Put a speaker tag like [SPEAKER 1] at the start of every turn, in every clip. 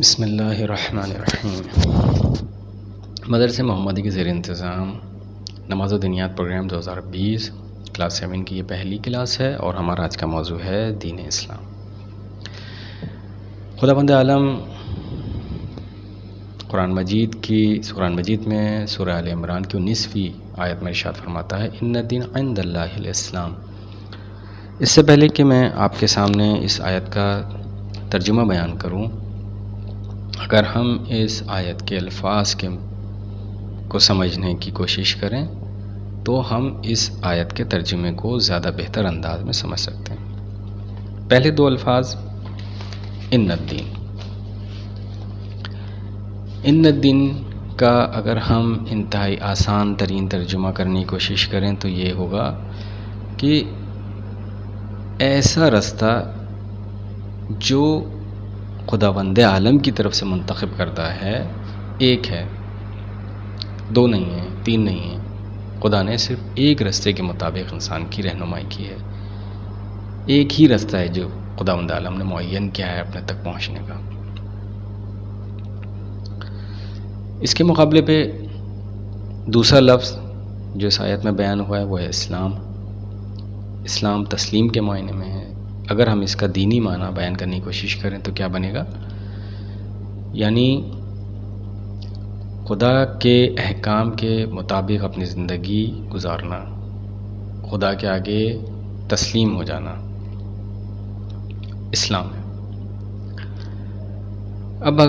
[SPEAKER 1] بسم اللہ الرحمن الرحیم۔ مدرسہ محمدی کے زیر انتظام نماز و دینیات پروگرام 2020 کلاس 7 کی یہ پہلی کلاس ہے اور ہمارا آج کا موضوع ہے دین اسلام۔ خداوند عالم قرآن مجید میں سورہ آل عمران کی 19ویں آیت میں ارشاد فرماتا ہے ان الدین عند اللہ الاسلام۔ اس سے پہلے کہ میں آپ کے سامنے اس آیت کا ترجمہ بیان کروں، اگر ہم اس آیت کے الفاظ کو سمجھنے کی کوشش کریں تو ہم اس آیت کے ترجمے کو زیادہ بہتر انداز میں سمجھ سکتے ہیں۔ پہلے دو الفاظ ان الدین کا اگر ہم انتہائی آسان ترین ترجمہ کرنے کی کوشش کریں تو یہ ہوگا کہ ایسا رستہ جو خداوند عالم کی طرف سے منتخب کرتا ہے، ایک ہے، دو نہیں ہیں، تین نہیں ہیں۔ خدا نے صرف ایک رستے کے مطابق انسان کی رہنمائی کی ہے۔ ایک ہی رستہ ہے جو خداوند عالم نے معین کیا ہے اپنے تک پہنچنے کا۔ اس کے مقابلے پہ دوسرا لفظ جو اس آیت میں بیان ہوا ہے وہ ہے اسلام۔ اسلام تسلیم کے معنی میں ہے۔ اگر ہم اس کا دینی معنی بیان کرنے کی کوشش کریں تو کیا بنے گا؟ یعنی خدا کے احکام کے مطابق اپنی زندگی گزارنا، خدا کے آگے تسلیم ہو جانا، اسلام ہے۔ اب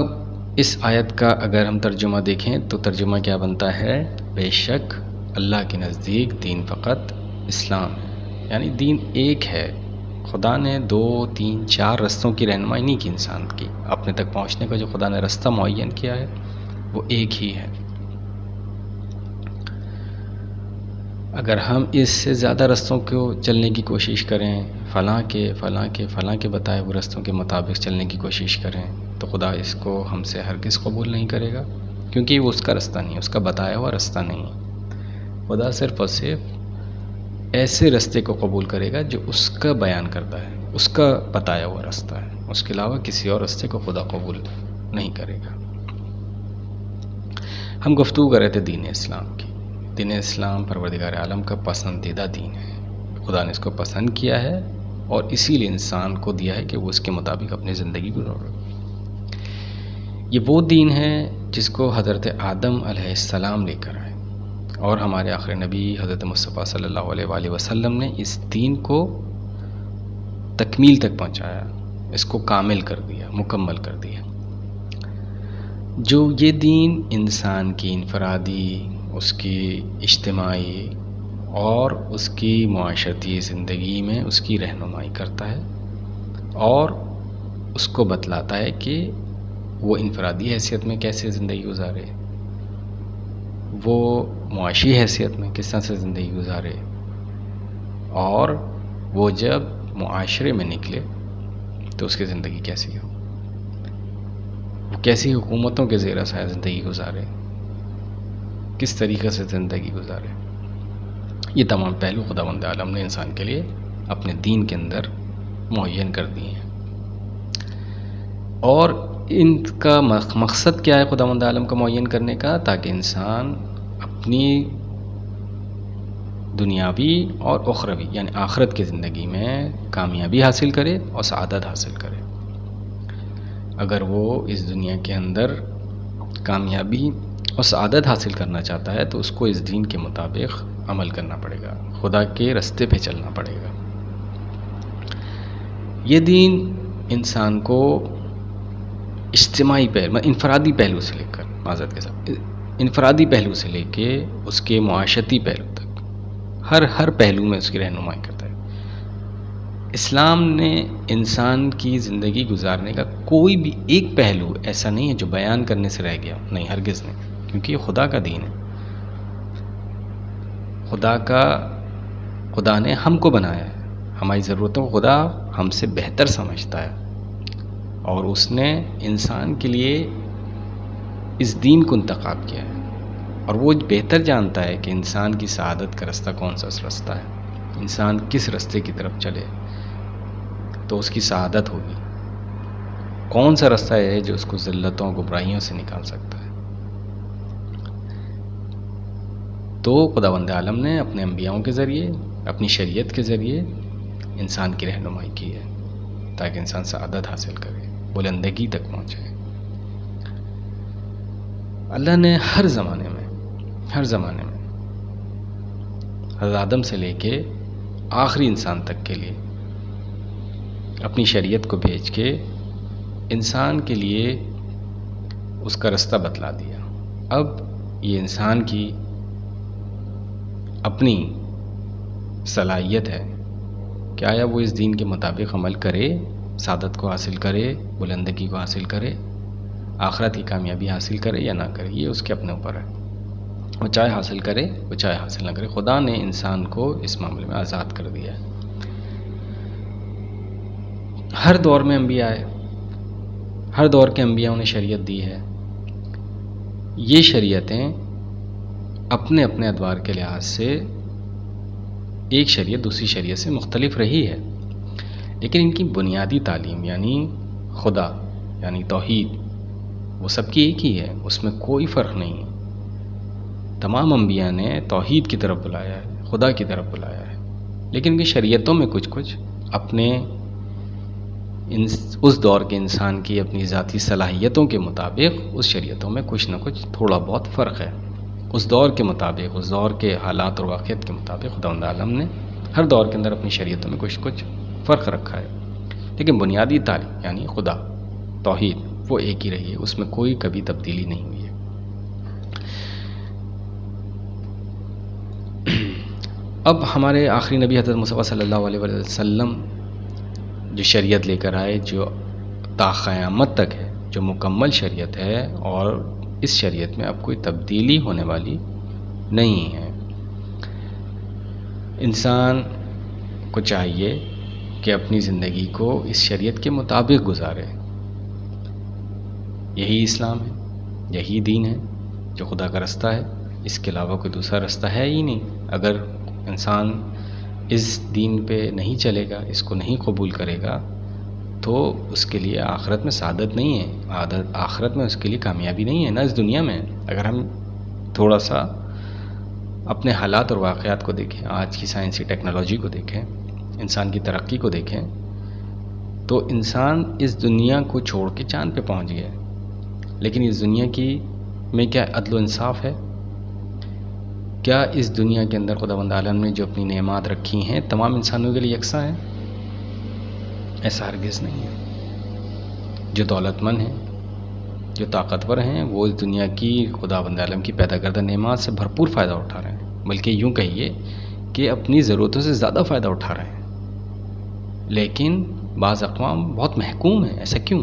[SPEAKER 1] اس آیت کا اگر ہم ترجمہ دیکھیں تو ترجمہ کیا بنتا ہے؟ بے شک اللہ کے نزدیک دین فقط اسلام ہے، یعنی دین ایک ہے۔ خدا نے 2 3 4 رستوں کی رہنمائی نہیں کی انسان کی، اپنے تک پہنچنے کا جو خدا نے رستہ معین کیا ہے وہ ایک ہی ہے۔ اگر ہم اس سے زیادہ رستوں کو چلنے کی کوشش کریں، فلاں کے بتائے وہ رستوں کے مطابق چلنے کی کوشش کریں تو خدا اس کو ہم سے ہرگز قبول نہیں کرے گا، کیونکہ وہ اس کا رستہ نہیں ہے، اس کا بتایا ہوا رستہ نہیں ہے۔ خدا صرف اور صرف ایسے رستے کو قبول کرے گا جو اس کا بیان کرتا ہے، اس کا بتایا ہوا رستہ ہے۔ اس کے علاوہ کسی اور رستے کو خدا قبول نہیں کرے گا۔ ہم گفتگو کر رہے تھے دین اسلام کی۔ دین اسلام پروردگار عالم کا پسندیدہ دین ہے۔ خدا نے اس کو پسند کیا ہے اور اسی لیے انسان کو دیا ہے کہ وہ اس کے مطابق اپنی زندگی گزارے۔ یہ وہ دین ہے جس کو حضرت آدم علیہ السلام لے کر آئے اور ہمارے آخری نبی حضرت مصطفیٰ صلی اللہ علیہ وآلہ وسلم نے اس دین کو تکمیل تک پہنچایا، اس کو کامل کر دیا، مکمل کر دیا۔ جو یہ دین انسان کی انفرادی، اس کی اجتماعی اور اس کی معاشرتی زندگی میں اس کی رہنمائی کرتا ہے اور اس کو بتلاتا ہے کہ وہ انفرادی حیثیت میں کیسے زندگی گزارے، وہ معاشی حیثیت میں کس طرح سے زندگی گزارے، اور وہ جب معاشرے میں نکلے تو اس کی زندگی کیسی ہو، وہ کیسی حکومتوں کے زیر سایہ زندگی گزارے، کس طریقے سے زندگی گزارے۔ یہ تمام پہلو خداوند عالم نے انسان کے لیے اپنے دین کے اندر معین کر دیے ہیں۔ اور ان کا مقصد کیا ہے خداوند عالم کا معین کرنے کا؟ تاکہ انسان اپنی دنیاوی اور اخروی یعنی آخرت کی زندگی میں کامیابی حاصل کرے اور سعادت حاصل کرے۔ اگر وہ اس دنیا کے اندر کامیابی اور سعادت حاصل کرنا چاہتا ہے تو اس کو اس دین کے مطابق عمل کرنا پڑے گا، خدا کے رستے پہ چلنا پڑے گا۔ یہ دین انسان کو اجتماعی پہلو، انفرادی پہلو سے لے کر، معذرت کے ساتھ، انفرادی پہلو سے لے کے اس کے معاشرتی پہلو تک ہر پہلو میں اس کی رہنمائی کرتا ہے۔ اسلام نے انسان کی زندگی گزارنے کا کوئی بھی ایک پہلو ایسا نہیں ہے جو بیان کرنے سے رہ گیا، نہیں، ہرگز نہیں، کیونکہ یہ خدا کا دین ہے۔ خدا نے ہم کو بنایا ہے، ہماری ضرورتوں کو خدا ہم سے بہتر سمجھتا ہے اور اس نے انسان کے لیے اس دین کو انتخاب کیا ہے اور وہ بہتر جانتا ہے کہ انسان کی سعادت کا رستہ کون سا رستہ ہے، انسان کس رستے کی طرف چلے تو اس کی سعادت ہوگی۔ کون سا راستہ ہے جو اس کو ذلتوں گمراہیوں سے نکال سکتا ہے؟ تو خداوند عالم نے اپنے انبیاؤں کے ذریعے، اپنی شریعت کے ذریعے انسان کی رہنمائی کی ہے تاکہ انسان سعادت حاصل کرے، بلندگی تک پہنچے۔ اللہ نے ہر زمانے میں حضرت آدم سے لے کے آخری انسان تک کے لیے اپنی شریعت کو بھیج کے انسان کے لیے اس کا راستہ بتلا دیا۔ اب یہ انسان کی اپنی صلاحیت ہے کہ آیا وہ اس دین کے مطابق عمل کرے، سعادت کو حاصل کرے، بلندگی کو حاصل کرے، آخرت کی کامیابی حاصل کرے یا نہ کرے، یہ اس کے اپنے اوپر ہے۔ وہ چاہے حاصل کرے، وہ چاہے حاصل نہ کرے۔ خدا نے انسان کو اس معاملے میں آزاد کر دیا ہے۔ ہر دور میں انبیاء آئے، ہر دور کے انبیاء نے شریعت دی ہے۔ یہ شریعتیں اپنے اپنے ادوار کے لحاظ سے ایک شریعت دوسری شریعت سے مختلف رہی ہے، لیکن ان کی بنیادی تعلیم یعنی خدا یعنی توحید وہ سب کی ایک ہی ہے، اس میں کوئی فرق نہیں ہے۔ تمام انبیاء نے توحید کی طرف بلایا ہے، خدا کی طرف بلایا ہے، لیکن ان کی شریعتوں میں کچھ اپنے اس دور کے انسان کی اپنی ذاتی صلاحیتوں کے مطابق اس شریعتوں میں کچھ نہ کچھ تھوڑا بہت فرق ہے۔ اس دور کے مطابق، اس دور کے حالات اور واقعات کے مطابق خداوند عالم نے ہر دور کے اندر اپنی شریعتوں میں کچھ فرق رکھا ہے، لیکن بنیادی تعلیم یعنی خدا توحید وہ ایک ہی رہی ہے، اس میں کوئی کبھی تبدیلی نہیں ہوئی ہے۔ اب ہمارے آخری نبی حضرت مصطفیٰ صلی اللہ علیہ وسلم جو شریعت لے کر آئے، جو تا قیامت تک ہے، جو مکمل شریعت ہے، اور اس شریعت میں اب کوئی تبدیلی ہونے والی نہیں ہے۔ انسان کو چاہیے کہ اپنی زندگی کو اس شریعت کے مطابق گزارے۔ یہی اسلام ہے، یہی دین ہے جو خدا کا راستہ ہے، اس کے علاوہ کوئی دوسرا راستہ ہے ہی نہیں۔ اگر انسان اس دین پہ نہیں چلے گا، اس کو نہیں قبول کرے گا، تو اس کے لیے آخرت میں سعادت نہیں ہے، آخرت میں اس کے لیے کامیابی نہیں ہے، نہ اس دنیا میں۔ اگر ہم تھوڑا سا اپنے حالات اور واقعات کو دیکھیں، آج کی سائنسی ٹیکنالوجی کو دیکھیں، انسان کی ترقی کو دیکھیں، تو انسان اس دنیا کو چھوڑ کے چاند پہ پہنچ گیا ہے، لیکن اس دنیا میں کیا عدل و انصاف ہے؟ کیا اس دنیا کے اندر خداوند عالم نے جو اپنی نعمات رکھی ہیں تمام انسانوں کے لیے یکساں ہیں؟ ایسا ہرگز نہیں ہے۔ جو دولت مند ہیں، جو طاقتور ہیں، وہ اس دنیا کی خداوند عالم کی پیدا کردہ نعمات سے بھرپور فائدہ اٹھا رہے ہیں، بلکہ یوں کہیے کہ اپنی ضرورتوں سے زیادہ فائدہ اٹھا رہے ہیں، لیکن بعض اقوام بہت محکوم ہیں۔ ایسا کیوں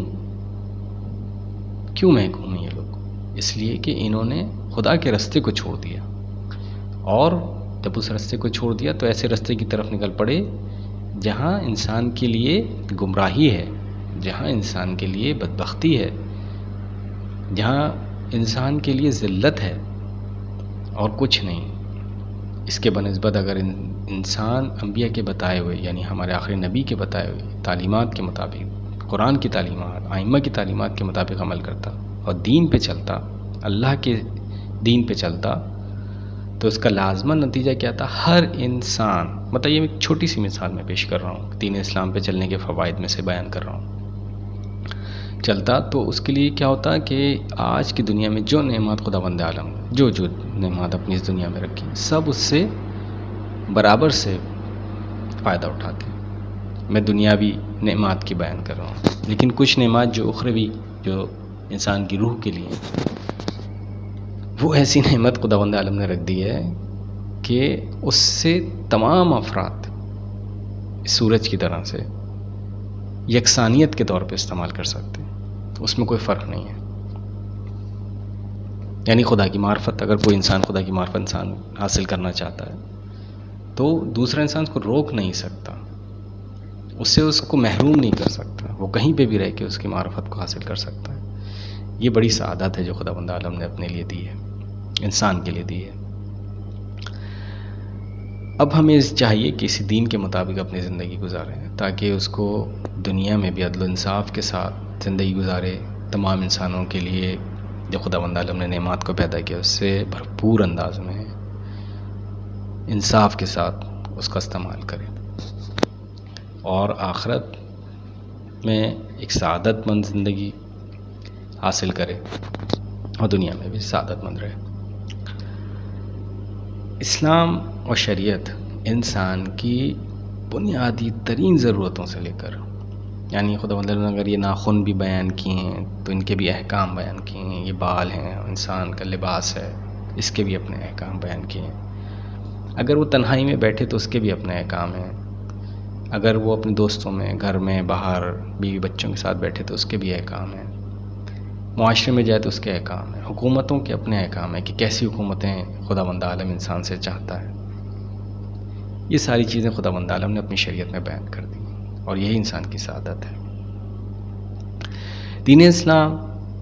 [SPEAKER 1] محکوم ہیں یہ لوگ؟ اس لیے کہ انہوں نے خدا کے راستے کو چھوڑ دیا، اور جب اس راستے کو چھوڑ دیا تو ایسے راستے کی طرف نکل پڑے جہاں انسان کے لیے گمراہی ہے، جہاں انسان کے لیے بدبختی ہے، جہاں انسان کے لیے ذلت ہے اور کچھ نہیں۔ اس کے بنسبت اگر انسان انبیاء کے بتائے ہوئے یعنی ہمارے آخری نبی کے بتائے ہوئے تعلیمات کے مطابق، قرآن کی تعلیمات، ائمہ کی تعلیمات کے مطابق عمل کرتا اور دین پہ چلتا، اللہ کے دین پہ چلتا، تو اس کا لازماً نتیجہ کیا تھا؟ ہر انسان، مطلب یہ ایک چھوٹی سی مثال میں پیش کر رہا ہوں، دین اسلام پہ چلنے کے فوائد میں سے بیان کر رہا ہوں، چلتا تو اس کے لیے کیا ہوتا کہ آج کی دنیا میں جو نعمات خداوند عالم نے جو نعمات اپنی اس دنیا میں رکھی، سب اس سے برابر سے فائدہ اٹھاتے ہیں۔ میں دنیاوی نعمات کی بیان کر رہا ہوں، لیکن کچھ نعمات جو اخروی، جو انسان کی روح کے لیے، وہ ایسی نعمت خداوند عالم نے رکھ دی ہے کہ اس سے تمام افراد سورج کی طرح سے یکسانیت کے طور پہ استعمال کر سکتے ہیں، اس میں کوئی فرق نہیں ہے۔ یعنی خدا کی معرفت، اگر کوئی انسان خدا کی معرفت انسان حاصل کرنا چاہتا ہے تو دوسرا انسان اس کو روک نہیں سکتا، اس کو محروم نہیں کر سکتا، وہ کہیں پہ بھی رہ کے اس کی معرفت کو حاصل کر سکتا ہے۔ یہ بڑی سعادت ہے جو خداوند عالم نے اپنے لیے دی ہے، انسان کے لیے دی ہے۔ اب ہمیں چاہیے کہ اسی دین کے مطابق اپنی زندگی گزاریں تاکہ اس کو دنیا میں بھی عدل و انصاف کے ساتھ زندگی گزارے تمام انسانوں کے لیے جو خداوند عالم نے نعمات کو پیدا کیا اس سے بھرپور انداز میں انصاف کے ساتھ اس کا استعمال کرے اور آخرت میں ایک سعادت مند زندگی حاصل کرے اور دنیا میں بھی سعادت مند رہے۔ اسلام اور شریعت انسان کی بنیادی ترین ضرورتوں سے لے کر، یعنی خداوند نے اگر یہ ناخن بھی بیان کیے ہیں تو ان کے بھی احکام بیان کیے ہیں، یہ بال ہیں، انسان کا لباس ہے، اس کے بھی اپنے احکام بیان کیے ہیں۔ اگر وہ تنہائی میں بیٹھے تو اس کے بھی اپنے احکام ہیں، اگر وہ اپنے دوستوں میں، گھر میں، باہر بیوی بچوں کے ساتھ بیٹھے تو اس کے بھی احکام ہیں، معاشرے میں جائے تو اس کے احکام ہیں، حکومتوں کے اپنے احکام ہیں کہ کیسی حکومتیں خداوند عالم انسان سے چاہتا ہے۔ یہ ساری چیزیں خداوند عالم نے اپنی شریعت میں بیان کر دی اور یہی انسان کی سعادت ہے۔ دین اسلام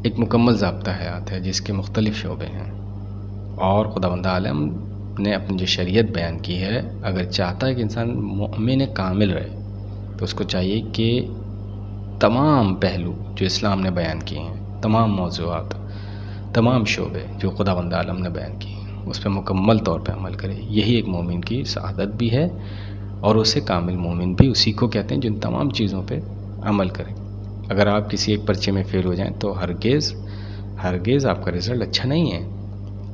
[SPEAKER 1] ایک مکمل ضابطہ حیات ہے جس کے مختلف شعبے ہیں، اور خداوند عالم نے اپنی جو شریعت بیان کی ہے، اگر چاہتا ہے کہ انسان مومن کامل رہے تو اس کو چاہیے کہ تمام پہلو جو اسلام نے بیان کیے ہیں، تمام موضوعات، تمام شعبے جو خداوند عالم نے بیان کیے ہیں، اس پہ مکمل طور پہ عمل کرے۔ یہی ایک مومن کی سعادت بھی ہے، اور اسے کامل مومن بھی اسی کو کہتے ہیں جو ان تمام چیزوں پہ عمل کرے۔ اگر آپ کسی ایک پرچے میں فیل ہو جائیں تو ہرگز آپ کا رزلٹ اچھا نہیں ہے۔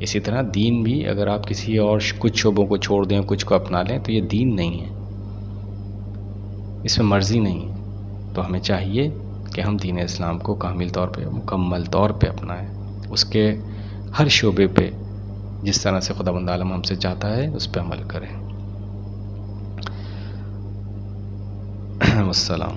[SPEAKER 1] اسی طرح دین بھی، اگر آپ کسی اور کچھ شعبوں کو چھوڑ دیں، کچھ کو اپنا لیں تو یہ دین نہیں ہے، اس میں مرضی نہیں ہے۔ تو ہمیں چاہیے کہ ہم دین اسلام کو کامل طور پہ، مکمل طور پہ اپنائیں، اس کے ہر شعبے پہ جس طرح سے خداوند عالم ہم سے چاہتا ہے اس پہ عمل کریں۔ والسلام۔